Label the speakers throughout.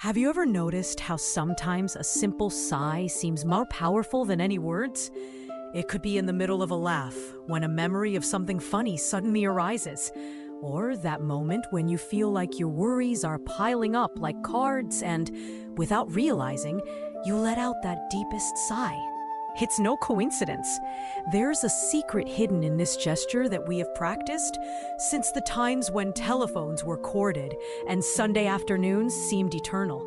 Speaker 1: Have you ever noticed how sometimes a simple sigh seems more powerful than any words? It could be in the middle of a laugh, when a memory of something funny suddenly arises, or that moment when you feel like your worries are piling up like cards and, without realizing, you let out that deepest sigh. It's no coincidence. There's a secret hidden in this gesture that we have practiced since the times when telephones were corded and Sunday afternoons seemed eternal.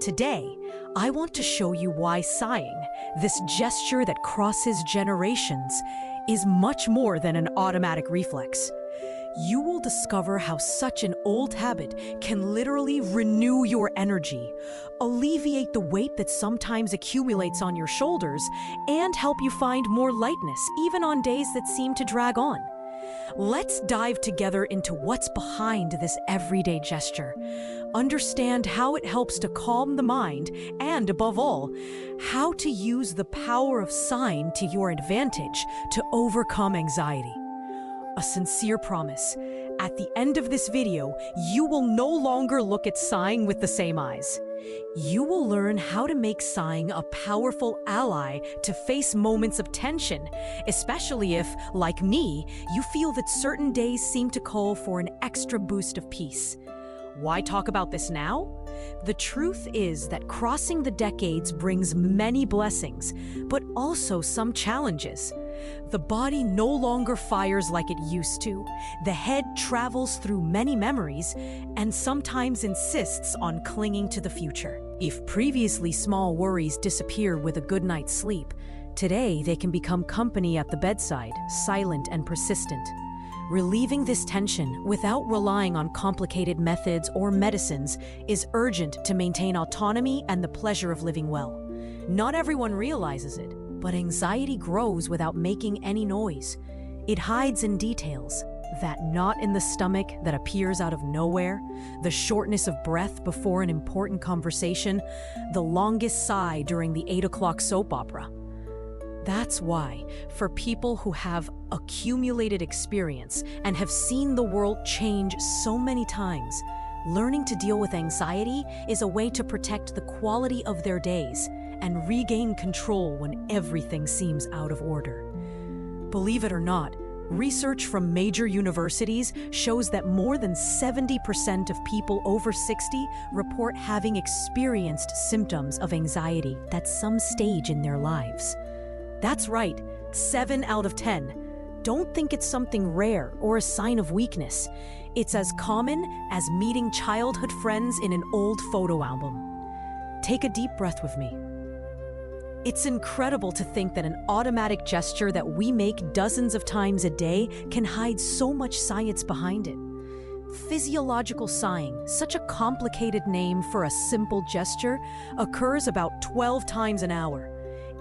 Speaker 1: Today, I want to show you why sighing, this gesture that crosses generations, is much more than an automatic reflex. You will discover how such an old habit can literally renew your energy, alleviate the weight that sometimes accumulates on your shoulders, and help you find more lightness even on days that seem to drag on. Let's dive together into what's behind this everyday gesture, understand how it helps to calm the mind, and above all, how to use the power of sighing to your advantage to overcome anxiety. A sincere promise. At the end of this video, you will no longer look at sighing with the same eyes. You will learn how to make sighing a powerful ally to face moments of tension, especially if, like me, you feel that certain days seem to call for an extra boost of peace. Why talk about this now? The truth is that crossing the decades brings many blessings, but also some challenges. The body no longer fires like it used to. The head travels through many memories and sometimes insists on clinging to the future. If previously small worries disappear with a good night's sleep, today they can become company at the bedside, silent and persistent. Relieving this tension without relying on complicated methods or medicines is urgent to maintain autonomy and the pleasure of living well. Not everyone realizes it, but anxiety grows without making any noise. It hides in details, that knot in the stomach that appears out of nowhere, the shortness of breath before an important conversation, the longest sigh during the 8 o'clock soap opera. That's why, for people who have accumulated experience and have seen the world change so many times, learning to deal with anxiety is a way to protect the quality of their days and regain control when everything seems out of order. Believe it or not, research from major universities shows that more than 70% of people over 60 report having experienced symptoms of anxiety at some stage in their lives. That's right, 7 out of 10. Don't think it's something rare or a sign of weakness. It's as common as meeting childhood friends in an old photo album. Take a deep breath with me. It's incredible to think that an automatic gesture that we make dozens of times a day can hide so much science behind it. Physiological sighing, such a complicated name for a simple gesture, occurs about 12 times an hour.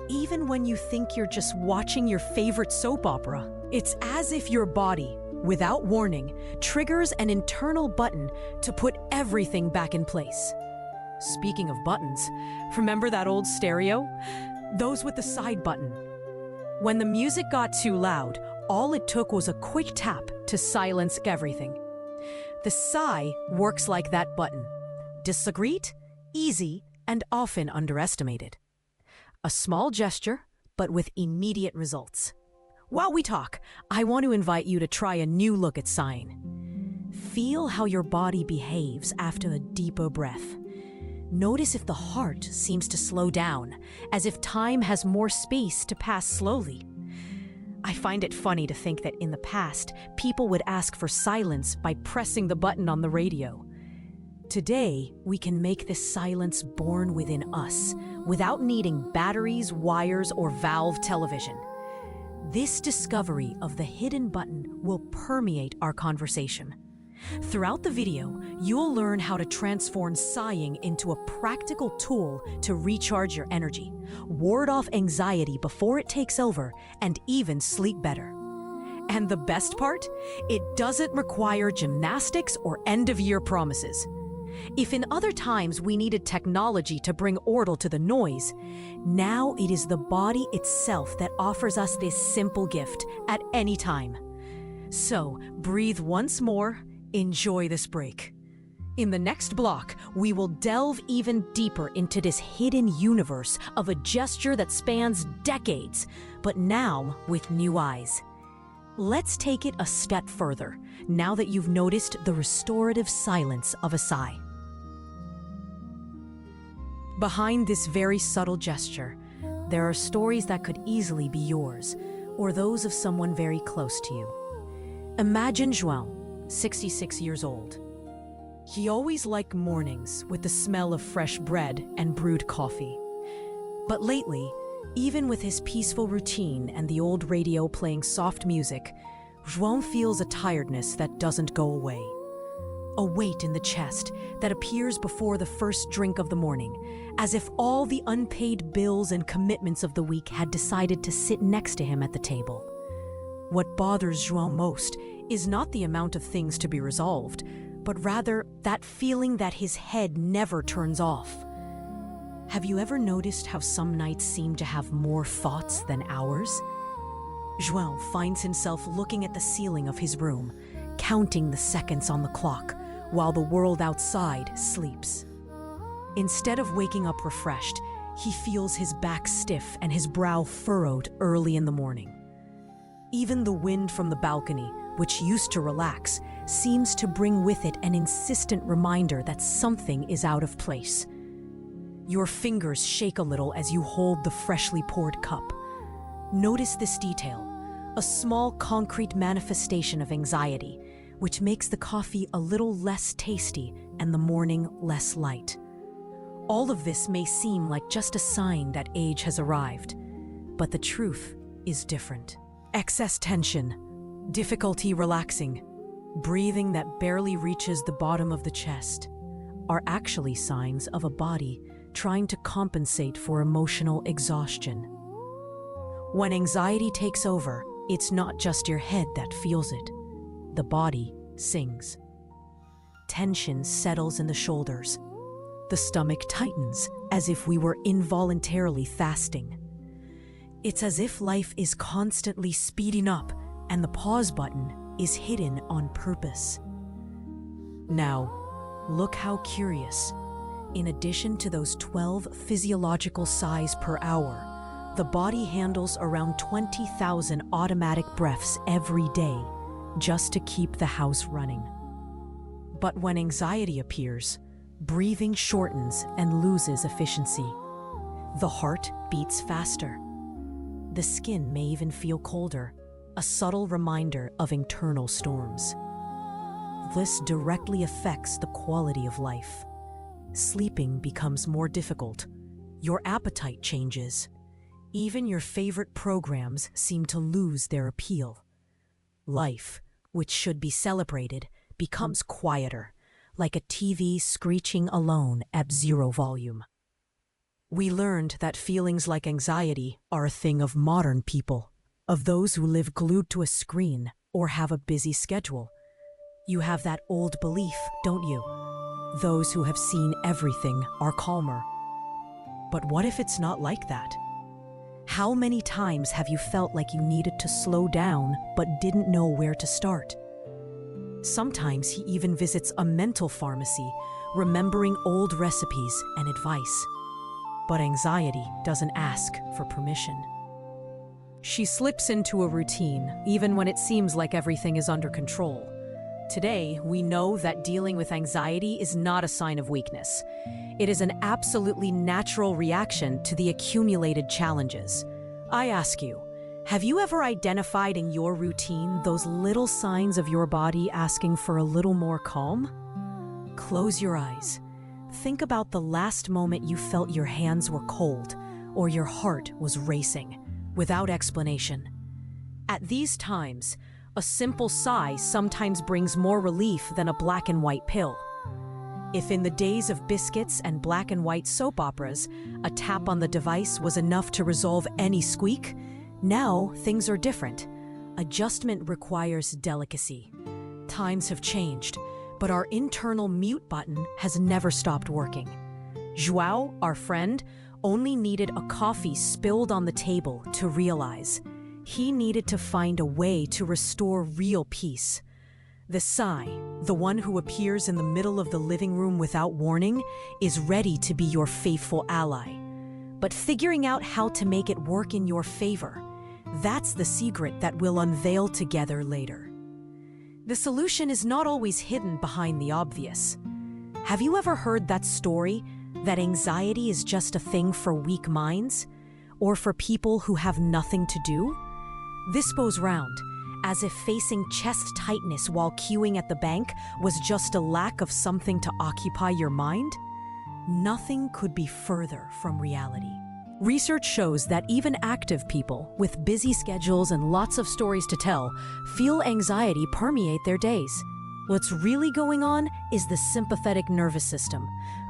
Speaker 1: Even when you think you're just watching your favorite soap opera, it's as if your body, without warning, triggers an internal button to put everything back in place. Speaking of buttons, remember that old stereo? Those with the side button. When the music got too loud, all it took was a quick tap to silence everything. The sigh works like that button. Discreet, easy, and often underestimated. A small gesture, but with immediate results. While we talk, I want to invite you to try a new look at sighing. Feel how your body behaves after a deeper breath. Notice if the heart seems to slow down, as if time has more space to pass slowly. I find it funny to think that in the past, people would ask for silence by pressing the button on the radio. Today, we can make this silence born within us, without needing batteries, wires, or valve television. This discovery of the hidden button will permeate our conversation. Throughout the video, you'll learn how to transform sighing into a practical tool to recharge your energy, ward off anxiety before it takes over, and even sleep better. And the best part? It doesn't require gymnastics or end-of-year promises. If in other times we needed technology to bring order to the noise, now it is the body itself that offers us this simple gift at any time. So, breathe once more, enjoy this break. In the next block, we will delve even deeper into this hidden universe of a gesture that spans decades, but now with new eyes. Let's take it a step further, now that you've noticed the restorative silence of a sigh. Behind this very subtle gesture, there are stories that could easily be yours, or those of someone very close to you. Imagine João, 66 years old. He always liked mornings with the smell of fresh bread and brewed coffee. But lately, even with his peaceful routine and the old radio playing soft music, João feels a tiredness that doesn't go away. A weight in the chest that appears before the first drink of the morning, as if all the unpaid bills and commitments of the week had decided to sit next to him at the table. What bothers João most is not the amount of things to be resolved, but rather that feeling that his head never turns off. Have you ever noticed how some nights seem to have more thoughts than hours? João finds himself looking at the ceiling of his room, counting the seconds on the clock, while the world outside sleeps. Instead of waking up refreshed, he feels his back stiff and his brow furrowed early in the morning. Even the wind from the balcony, which used to relax, seems to bring with it an insistent reminder that something is out of place. Your fingers shake a little as you hold the freshly poured cup. Notice this detail, a small concrete manifestation of anxiety, which makes the coffee a little less tasty and the morning less light. All of this may seem like just a sign that age has arrived, but the truth is different. Excess tension, difficulty relaxing, breathing that barely reaches the bottom of the chest are actually signs of a body trying to compensate for emotional exhaustion. When anxiety takes over, it's not just your head that feels it. The body sings. Tension settles in the shoulders. The stomach tightens as if we were involuntarily fasting. It's as if life is constantly speeding up and the pause button is hidden on purpose. Now, look how curious. In addition to those 12 physiological sighs per hour, the body handles around 20,000 automatic breaths every day just to keep the house running. But when anxiety appears, breathing shortens and loses efficiency. The heart beats faster. The skin may even feel colder, a subtle reminder of internal storms. This directly affects the quality of life. Sleeping becomes more difficult. Your appetite changes. Even your favorite programs seem to lose their appeal. Life, which should be celebrated, becomes quieter, like a TV screeching alone at zero volume. We learned that feelings like anxiety are a thing of modern people, of those who live glued to a screen or have a busy schedule. You have that old belief, don't you? Those who have seen everything are calmer. But what if it's not like that? How many times have you felt like you needed to slow down but didn't know where to start? Sometimes he even visits a mental pharmacy, remembering old recipes and advice. But anxiety doesn't ask for permission. She slips into a routine, even when it seems like everything is under control. Today, we know that dealing with anxiety is not a sign of weakness. It is an absolutely natural reaction to the accumulated challenges. I ask you, have you ever identified in your routine those little signs of your body asking for a little more calm? Close your eyes. Think about the last moment you felt your hands were cold or your heart was racing, without explanation. At these times, a simple sigh sometimes brings more relief than a black and white pill. If in the days of biscuits and black and white soap operas, a tap on the device was enough to resolve any squeak, now things are different. Adjustment requires delicacy. Times have changed, but our internal mute button has never stopped working. João, our friend, only needed a coffee spilled on the table to realize he needed to find a way to restore real peace. The sigh, the one who appears in the middle of the living room without warning, is ready to be your faithful ally. But figuring out how to make it work in your favor, that's the secret that we'll unveil together later. The solution is not always hidden behind the obvious. Have you ever heard that story that anxiety is just a thing for weak minds, or for people who have nothing to do? This goes round, as if facing chest tightness while queuing at the bank was just a lack of something to occupy your mind? Nothing could be further from reality. Research shows that even active people with busy schedules and lots of stories to tell feel anxiety permeate their days. What's really going on is the sympathetic nervous system,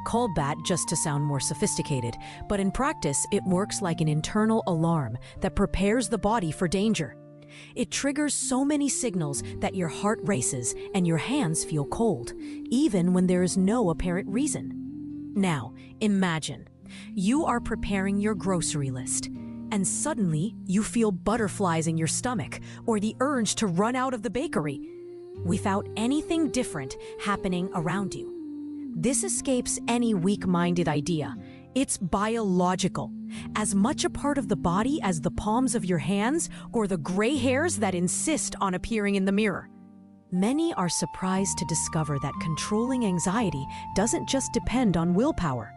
Speaker 1: called that just to sound more sophisticated, but in practice it works like an internal alarm that prepares the body for danger. It triggers so many signals that your heart races and your hands feel cold, even when there is no apparent reason. Now, imagine you are preparing your grocery list, and suddenly you feel butterflies in your stomach or the urge to run out of the bakery, without anything different happening around you. This escapes any weak-minded idea. It's biological, as much a part of the body as the palms of your hands or the gray hairs that insist on appearing in the mirror. Many are surprised to discover that controlling anxiety doesn't just depend on willpower.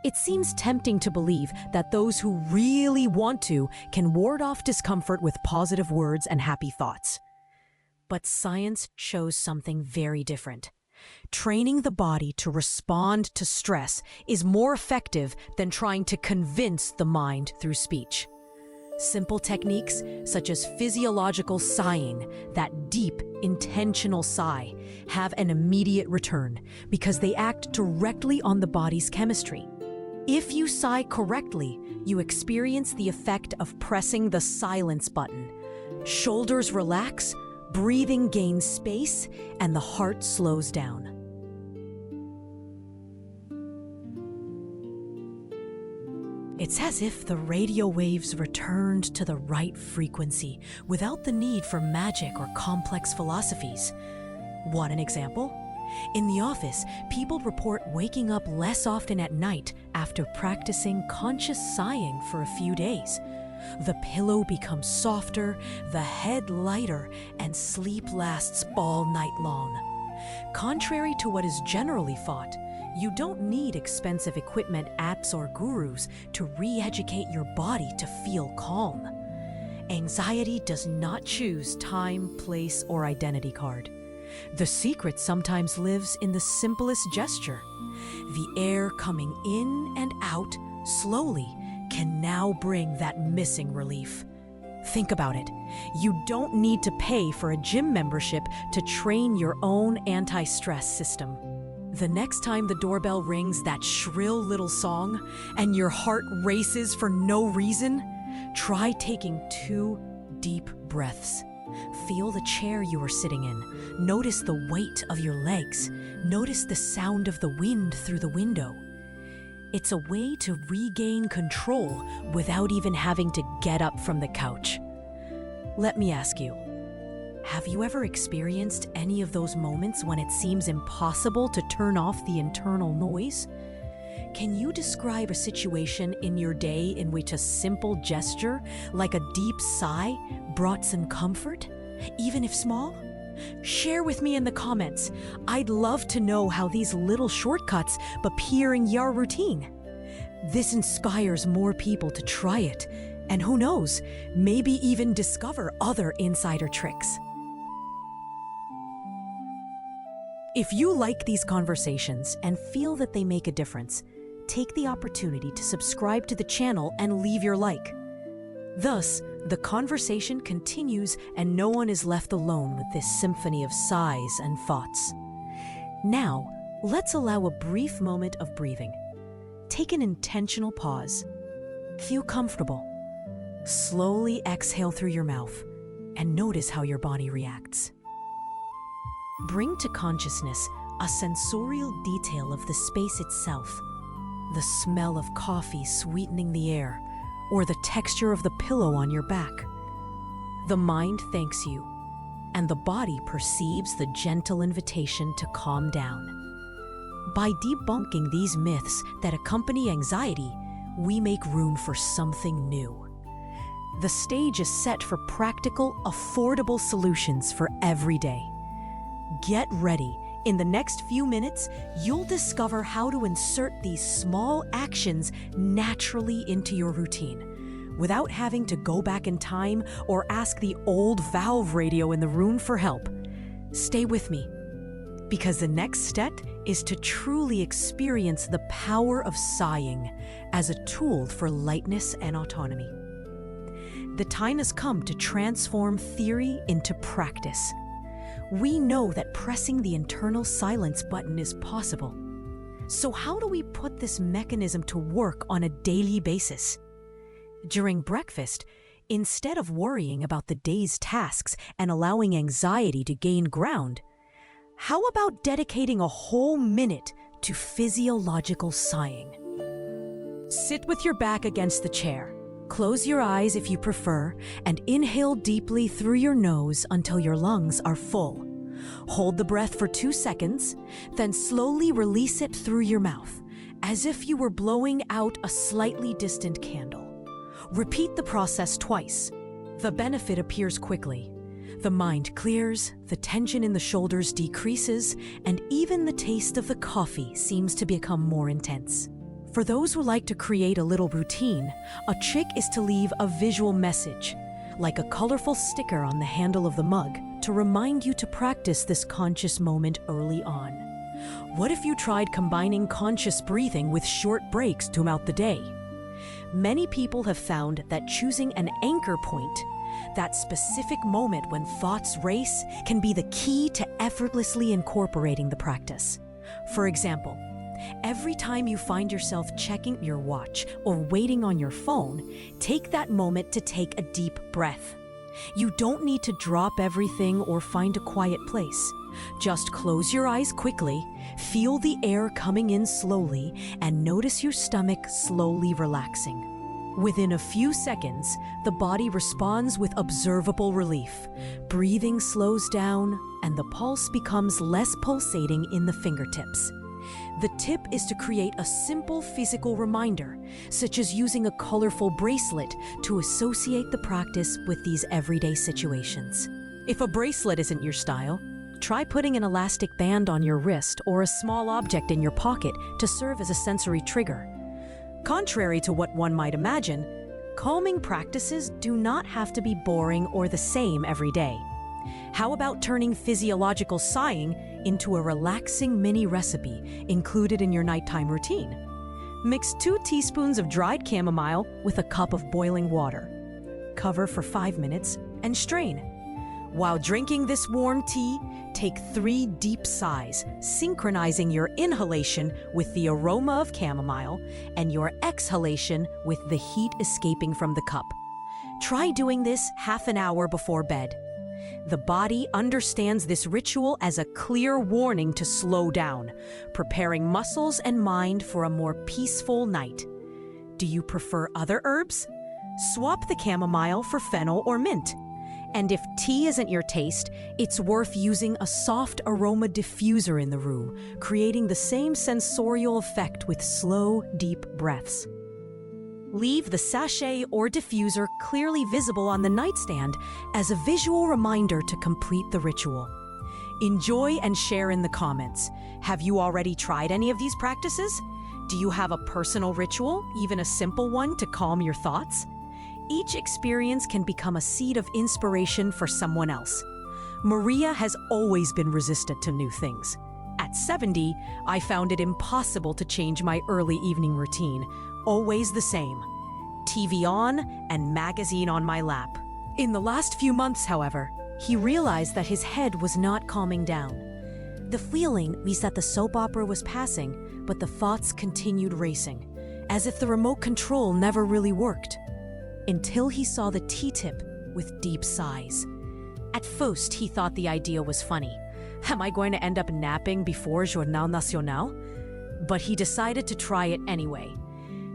Speaker 1: It seems tempting to believe that those who really want to can ward off discomfort with positive words and happy thoughts. But science shows something very different. Training the body to respond to stress is more effective than trying to convince the mind through speech. Simple techniques such as physiological sighing, that deep, intentional sigh, have an immediate return because they act directly on the body's chemistry. If you sigh correctly, you experience the effect of pressing the silence button. Shoulders relax, breathing gains space, and the heart slows down. It's as if the radio waves returned to the right frequency without the need for magic or complex philosophies. Want an example? In the office, people report waking up less often at night after practicing conscious sighing for a few days. The pillow becomes softer, the head lighter, and sleep lasts all night long. Contrary to what is generally thought, you don't need expensive equipment, apps, or gurus to re-educate your body to feel calm. Anxiety does not choose time, place, or identity card. The secret sometimes lives in the simplest gesture. The air coming in and out slowly can now bring that missing relief. Think about it. You don't need to pay for a gym membership to train your own anti-stress system. The next time the doorbell rings that shrill little song and your heart races for no reason, try taking 2 deep breaths. Feel the chair you are sitting in. Notice the weight of your legs. Notice the sound of the wind through the window. It's a way to regain control without even having to get up from the couch. Let me ask you, have you ever experienced any of those moments when it seems impossible to turn off the internal noise? Can you describe a situation in your day in which a simple gesture, like a deep sigh, brought some comfort, even if small? Share with me in the comments. I'd love to know how these little shortcuts appear in your routine. This inspires more people to try it, and who knows, maybe even discover other insider tricks. If you like these conversations and feel that they make a difference, take the opportunity to subscribe to the channel and leave your like. Thus, the conversation continues and no one is left alone with this symphony of sighs and thoughts. Now, let's allow a brief moment of breathing. Take an intentional pause. Feel comfortable. Slowly exhale through your mouth and notice how your body reacts. Bring to consciousness a sensorial detail of the space itself. The smell of coffee sweetening the air, or the texture of the pillow on your back. The mind thanks you. and the body perceives the gentle invitation to calm down. By debunking these myths that accompany anxiety, we make room for something new. The stage is set for practical, affordable solutions for every day. Get ready. In the next few minutes, you'll discover how to insert these small actions naturally into your routine, without having to go back in time or ask the old valve radio in the room for help. Stay with me, because the next step is to truly experience the power of sighing as a tool for lightness and autonomy. The time has come to transform theory into practice. We know that pressing the internal silence button is possible. So how do we put this mechanism to work on a daily basis? During breakfast, instead of worrying about the day's tasks and allowing anxiety to gain ground, how about dedicating a whole minute to physiological sighing? Sit with your back against the chair. Close your eyes if you prefer, and inhale deeply through your nose until your lungs are full. Hold the breath for 2 seconds, then slowly release it through your mouth, as if you were blowing out a slightly distant candle. Repeat the process twice. The benefit appears quickly. The mind clears, the tension in the shoulders decreases, and even the taste of the coffee seems to become more intense. For those who like to create a little routine, a trick is to leave a visual message, like a colorful sticker on the handle of the mug, to remind you to practice this conscious moment early on. What if you tried combining conscious breathing with short breaks throughout the day? Many people have found that choosing an anchor point, that specific moment when thoughts race, can be the key to effortlessly incorporating the practice. For example, every time you find yourself checking your watch or waiting on your phone, take that moment to take a deep breath. You don't need to drop everything or find a quiet place. Just close your eyes quickly, feel the air coming in slowly, and notice your stomach slowly relaxing. Within a few seconds, the body responds with observable relief. Breathing slows down, and the pulse becomes less pulsating in the fingertips. The tip is to create a simple physical reminder, such as using a colorful bracelet to associate the practice with these everyday situations. If a bracelet isn't your style, try putting an elastic band on your wrist or a small object in your pocket to serve as a sensory trigger. Contrary to what one might imagine, calming practices do not have to be boring or the same every day. How about turning physiological sighing into a relaxing mini recipe included in your nighttime routine? Mix 2 teaspoons of dried chamomile with a cup of boiling water. Cover for 5 minutes and strain. While drinking this warm tea, take 3 deep sighs, synchronizing your inhalation with the aroma of chamomile and your exhalation with the heat escaping from the cup. Try doing this half an hour before bed. The body understands this ritual as a clear warning to slow down, preparing muscles and mind for a more peaceful night. Do you prefer other herbs? Swap the chamomile for fennel or mint. And if tea isn't your taste, it's worth using a soft aroma diffuser in the room, creating the same sensorial effect with slow, deep breaths. Leave the sachet or diffuser clearly visible on the nightstand as a visual reminder to complete the ritual. Enjoy and share in the comments. Have you already tried any of these practices? Do you have a personal ritual, even a simple one, to calm your thoughts? Each experience can become a seed of inspiration for someone else. Maria has always been resistant to new things. At 70, I found it impossible to change my early evening routine. Always the same. TV on and magazine on my lap. In the last few months, however, he realized that his head was not calming down. The feeling was that the soap opera was passing, but the thoughts continued racing, as if the remote control never really worked. Until he saw the tea tip with deep sighs. At first, he thought the idea was funny. Am I going to end up napping before Journal Nacional? But he decided to try it anyway.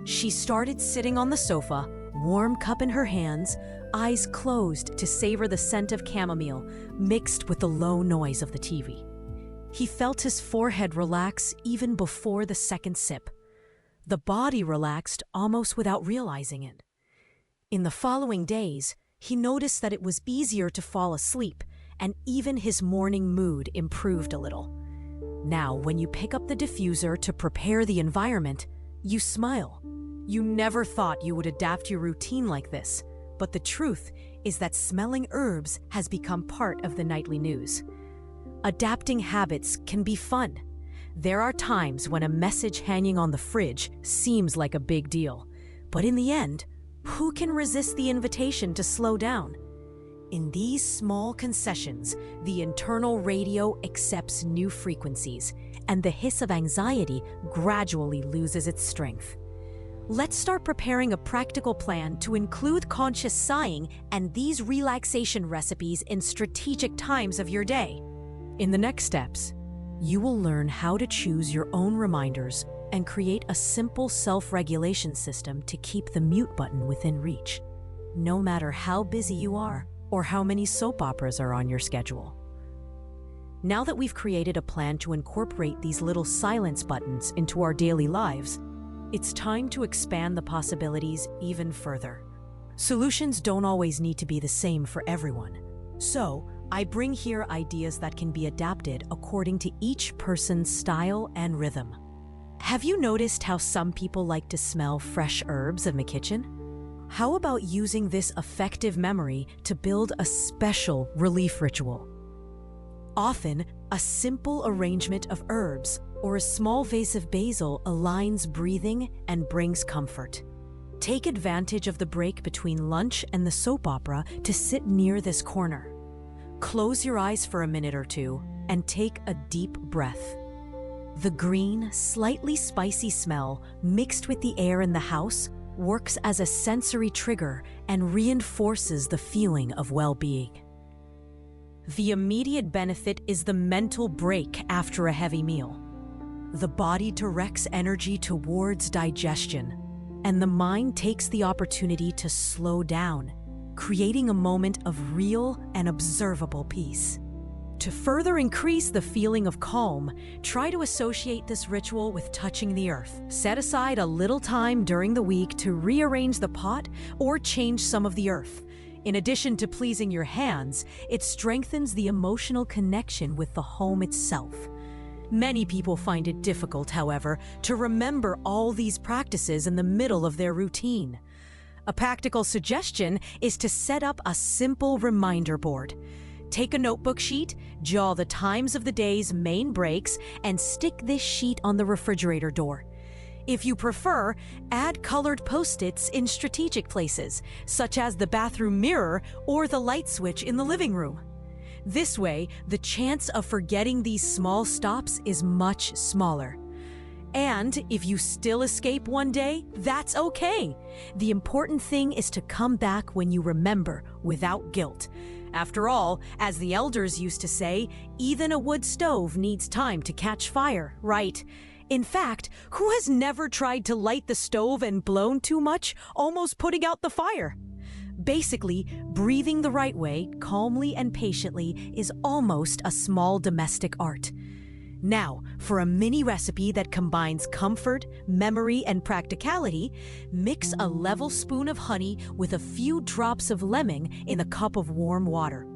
Speaker 1: She started sitting on the sofa, warm cup in her hands, eyes closed to savor the scent of chamomile mixed with the low noise of the TV. He felt his forehead relax even before the second sip. The body relaxed almost without realizing it. In the following days, he noticed that it was easier to fall asleep, and even his morning mood improved a little. Now, when you pick up the diffuser to prepare the environment, you smile. You never thought you would adapt your routine like this, but the truth is that smelling herbs has become part of the nightly news. Adapting habits can be fun. There are times when a message hanging on the fridge seems like a big deal, but in the end, who can resist the invitation to slow down? In these small concessions, the internal radio accepts new frequencies, and the hiss of anxiety gradually loses its strength. Let's start preparing a practical plan to include conscious sighing and these relaxation recipes in strategic times of your day. In the next steps, you will learn how to choose your own reminders and create a simple self-regulation system to keep the mute button within reach, no matter how busy you are or how many soap operas are on your schedule. Now that we've created a plan to incorporate these little silence buttons into our daily lives, it's time to expand the possibilities even further. Solutions don't always need to be the same for everyone. So, I bring here ideas that can be adapted according to each person's style and rhythm. Have you noticed how some people like to smell fresh herbs in the kitchen? How about using this effective memory to build a special relief ritual? Often, a simple arrangement of herbs or a small vase of basil aligns breathing and brings comfort. Take advantage of the break between lunch and the soap opera to sit near this corner. Close your eyes for a minute or two and take a deep breath. The green, slightly spicy smell mixed with the air in the house works as a sensory trigger and reinforces the feeling of well-being. The immediate benefit is the mental break after a heavy meal. The body directs energy towards digestion, and the mind takes the opportunity to slow down, creating a moment of real and observable peace. To further increase the feeling of calm, try to associate this ritual with touching the earth. Set aside a little time during the week to rearrange the pot or change some of the earth. In addition to pleasing your hands, it strengthens the emotional connection with the home itself. Many people find it difficult, however, to remember all these practices in the middle of their routine. A practical suggestion is to set up a simple reminder board. Take a notebook sheet, draw the times of the day's main breaks, and stick this sheet on the refrigerator door. If you prefer, add colored Post-its in strategic places, such as the bathroom mirror or the light switch in the living room. This way, the chance of forgetting these small stops is much smaller. And if you still escape one day, that's okay. The important thing is to come back when you remember without guilt. After all, as the elders used to say, even a wood stove needs time to catch fire, right? In fact, who has never tried to light the stove and blown too much, almost putting out the fire? Basically, breathing the right way, calmly and patiently, is almost a small domestic art. Now, for a mini recipe that combines comfort, memory, and practicality, mix a level spoon of honey with a few drops of lemon in a cup of warm water.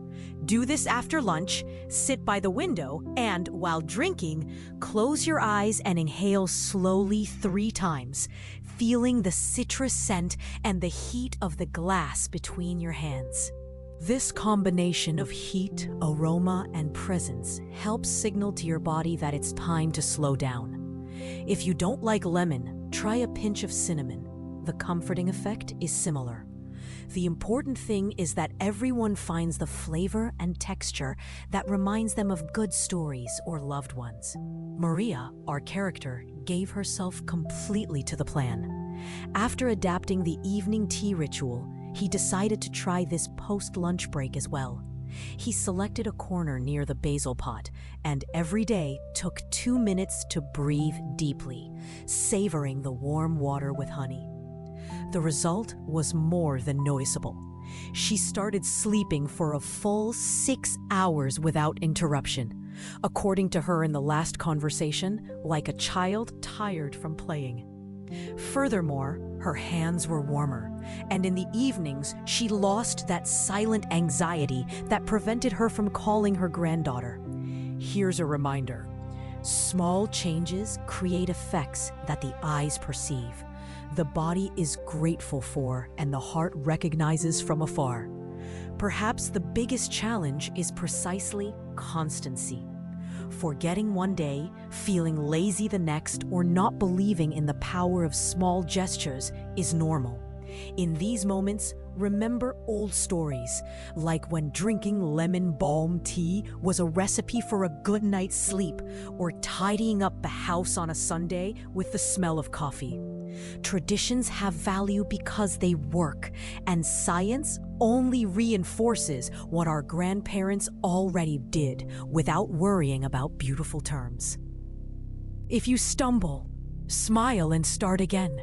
Speaker 1: Do this after lunch, sit by the window, and, while drinking, close your eyes and inhale slowly 3 times, feeling the citrus scent and the heat of the glass between your hands. This combination of heat, aroma, and presence helps signal to your body that it's time to slow down. If you don't like lemon, try a pinch of cinnamon. The comforting effect is similar. The important thing is that everyone finds the flavor and texture that reminds them of good stories or loved ones. Maria, our character, gave herself completely to the plan. After adapting the evening tea ritual, he decided to try this post-lunch break as well. He selected a corner near the basil pot and every day took 2 minutes to breathe deeply, savoring the warm water with honey. The result was more than noticeable. She started sleeping for a full 6 hours without interruption, according to her in the last conversation, like a child tired from playing. Furthermore, her hands were warmer, and in the evenings she lost that silent anxiety that prevented her from calling her granddaughter. Here's a reminder. Small changes create effects that the eyes perceive, the body is grateful for, and the heart recognizes from afar. Perhaps the biggest challenge is precisely constancy. Forgetting one day, feeling lazy the next, or not believing in the power of small gestures is normal. In these moments, remember old stories, like when drinking lemon balm tea was a recipe for a good night's sleep, or tidying up the house on a Sunday with the smell of coffee. Traditions have value because they work, and science only reinforces what our grandparents already did without worrying about beautiful terms. If you stumble, smile and start again.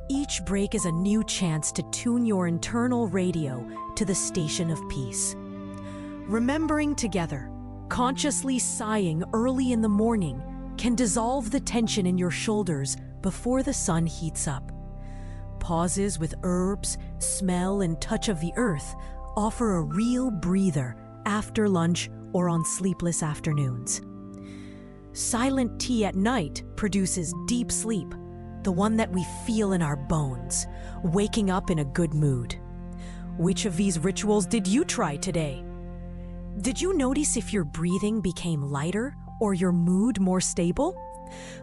Speaker 1: Each break is a new chance to tune your internal radio to the station of peace. Remembering together, consciously sighing early in the morning can dissolve the tension in your shoulders before the sun heats up. Pauses with herbs, smell, and touch of the earth offer a real breather after lunch or on sleepless afternoons. Silent tea at night produces deep sleep, the one that we feel in our bones, waking up in a good mood. Which of these rituals did you try today? Did you notice if your breathing became lighter or your mood more stable?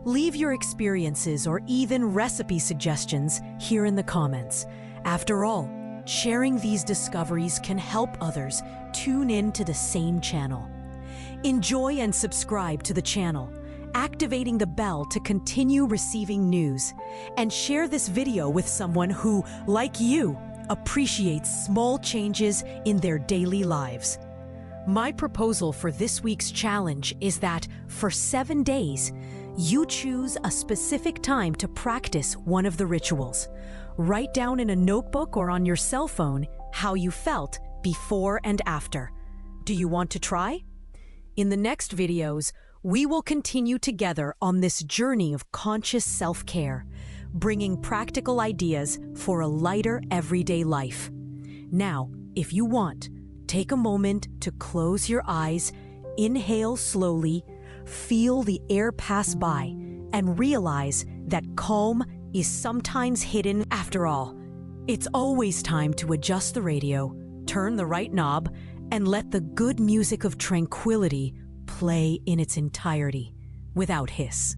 Speaker 1: Leave your experiences or even recipe suggestions here in the comments. After all, sharing these discoveries can help others tune in to the same channel. Enjoy and subscribe to the channel, activating the bell to continue receiving news, and share this video with someone who, like you, appreciates small changes in their daily lives. My proposal for this week's challenge is that for 7 days, you choose a specific time to practice one of the rituals. Write down in a notebook or on your cell phone how you felt before and after. Do you want to try? In the next videos, we will continue together on this journey of conscious self-care, bringing practical ideas for a lighter everyday life. Now, if you want, take a moment to close your eyes, inhale slowly, feel the air pass by, and realize that calm is sometimes hidden after all. It's always time to adjust the radio, turn the right knob, and let the good music of tranquility play in its entirety, without hiss.